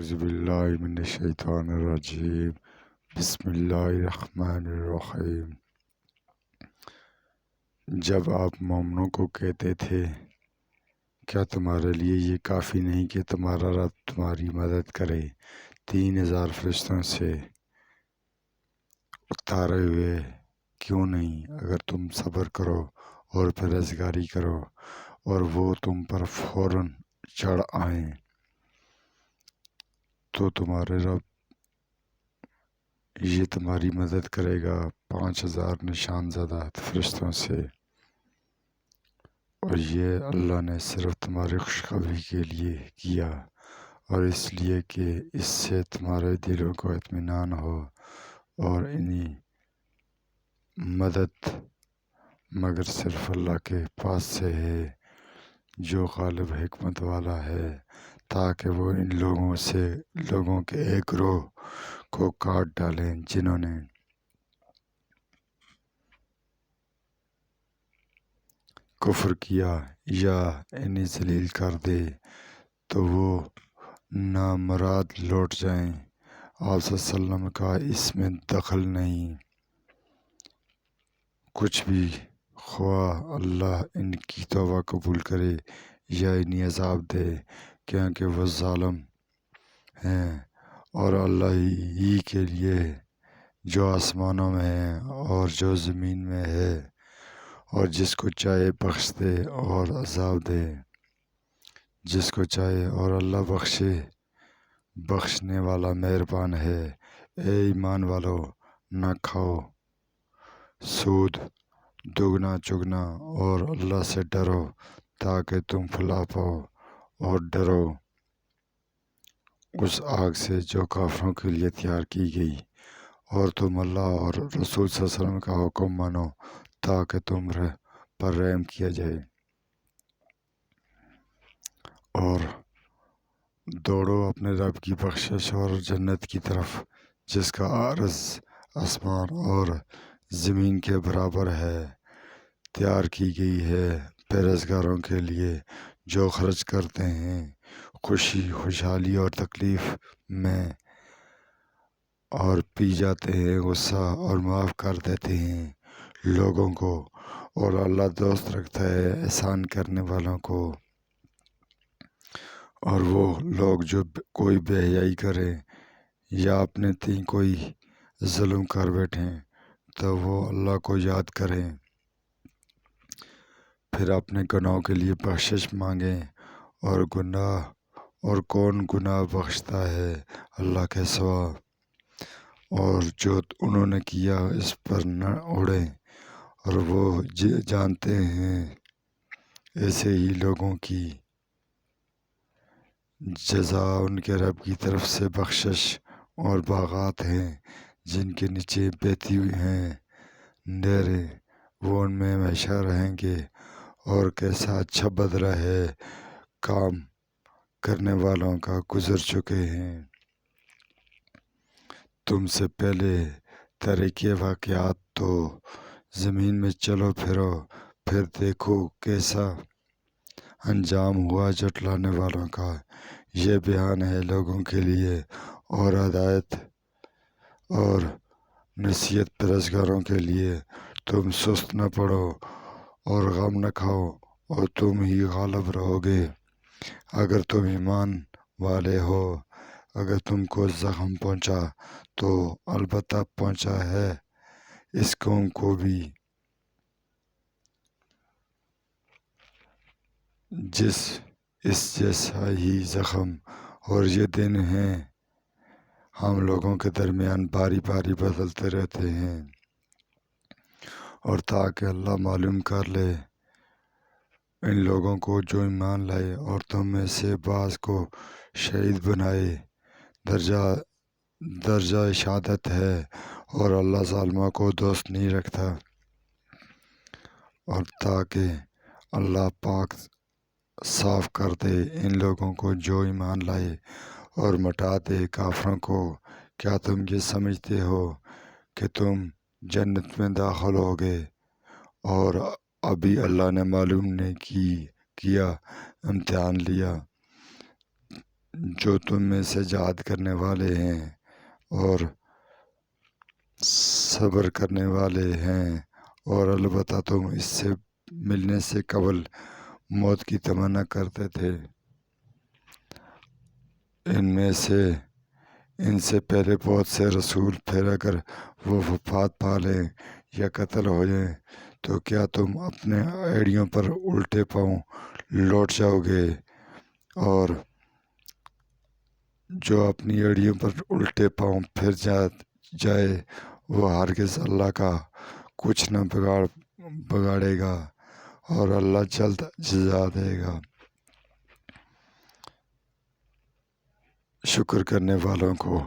اعوذ باللہ من الشیطان الرجیم بسم اللہ الرحمن الرحیم۔ جب آپ مومنوں کو کہتے تھے کیا تمہارے لیے یہ کافی نہیں کہ تمہارا رب تمہاری مدد کرے 3000 فرشتوں سے اتارے ہوئے، کیوں نہیں اگر تم صبر کرو اور پرہیزگاری کرو اور وہ تم پر فوراً چڑھ آئیں تو تمہارے رب یہ تمہاری مدد کرے گا 5000 نشان زدہ فرشتوں سے، اور یہ اللہ نے صرف تمہاری خوشخبری کے لیے کیا اور اس لیے کہ اس سے تمہارے دلوں کو اطمینان ہو، اور انہیں مدد مگر صرف اللہ کے پاس سے ہے جو غالب حکمت والا ہے، تاکہ وہ ان لوگوں کے ایک گروہ کو کاٹ ڈالیں جنہوں نے کفر کیا، یا انہیں ذلیل کر دے تو وہ نامراد لوٹ جائیں۔ آپ صلی اللہ علیہ وسلم کا اس میں دخل نہیں، کچھ بھی، خواہ اللہ ان کی توبہ قبول کرے یا انہیں عذاب دے، کیونکہ وہ ظالم ہیں، اور اللہ ہی کے لیے جو آسمانوں میں ہے اور جو زمین میں ہے، اور جس کو چاہے بخش دے اور عذاب دے جس کو چاہے، اور اللہ بخشنے والا مہربان ہے۔ اے ایمان والو، نہ کھاؤ سود دگنا چگنا، اور اللہ سے ڈرو تاکہ تم فلاح پاؤ، اور ڈرو اس آگ سے جو کافروں کے لیے تیار کی گئی، اور تم اللہ اور رسول صلی اللہ علیہ وسلم کا حکم مانو تاکہ تم پر رحم کیا جائے، اور دوڑو اپنے رب کی بخشش اور جنت کی طرف جس کا عرض آسمان اور زمین کے برابر ہے، تیار کی گئی ہے پرہیزگاروں کے لیے جو خرچ کرتے ہیں خوشحالی اور تکلیف میں، اور پی جاتے ہیں غصہ اور معاف کر دیتے ہیں لوگوں کو، اور اللہ دوست رکھتا ہے احسان کرنے والوں کو۔ اور وہ لوگ جو کوئی بے حیائی کریں یا اپنے تئیں کوئی ظلم کر بیٹھیں تو وہ اللہ کو یاد کریں، پھر اپنے گناہوں کے لیے بخشش مانگیں، اور کون گناہ بخشتا ہے اللہ کے سوا، اور جو انہوں نے کیا اس پر نہ اڑیں، اور وہ جانتے ہیں ایسے ہی لوگوں کی جزا ان کے رب کی طرف سے بخشش اور باغات ہیں جن کے نیچے بہتی ہوئی ہیں نہریں، وہ ان میں ہمیشہ رہیں گے، اور کیسا اچھا بدلہ ہے کام کرنے والوں کا گزر چکے ہیں تم سے پہلے تاریخی واقعات، تو زمین میں چلو پھرو، پھر دیکھو کیسا انجام ہوا جھٹلانے والوں کا۔ یہ بیان ہے لوگوں کے لیے اور ہدایت اور نصیحت پرہیزگاروں کے لیے۔ تم سست نہ پڑو اور غم نہ کھاؤ، اور تم ہی غالب رہو گے اگر تم ایمان والے ہو۔ اگر تم کو زخم پہنچا تو البتہ پہنچا ہے اس قوم کو بھی اس جیسا ہی زخم، اور یہ دن ہیں ہم لوگوں کے درمیان باری باری بدلتے رہتے ہیں، اور تاکہ اللہ معلوم کر لے ان لوگوں کو جو ایمان لائے اور تم میں سے بعض کو شہید بنائے، درجہ شہادت ہے، اور اللہ ظالموں کو دوست نہیں رکھتا، اور تاکہ اللہ پاک صاف کر دے ان لوگوں کو جو ایمان لائے اور مٹا دے کافروں کو۔ کیا تم یہ سمجھتے ہو کہ تم جنت میں داخل ہوگے اور ابھی اللہ نے معلوم نہیں کیا امتحان لیا جو تم میں سے جہاد کرنے والے ہیں اور صبر کرنے والے ہیں، اور البتہ تم اس سے ملنے سے قبل موت کی تمنا کرتے تھے۔ ان سے پہلے بہت سے رسول، پھر اگر وہ وفات پا لیں یا قتل ہو جائیں تو کیا تم اپنے ایڑیوں پر الٹے پاؤں لوٹ جاؤ گے؟ اور جو اپنی ایڑیوں پر الٹے پاؤں پھر جائے وہ ہرگز اللہ کا کچھ نہ بگاڑے گا، اور اللہ جلد جزا دے گا۔ شکر کرنے والوں کو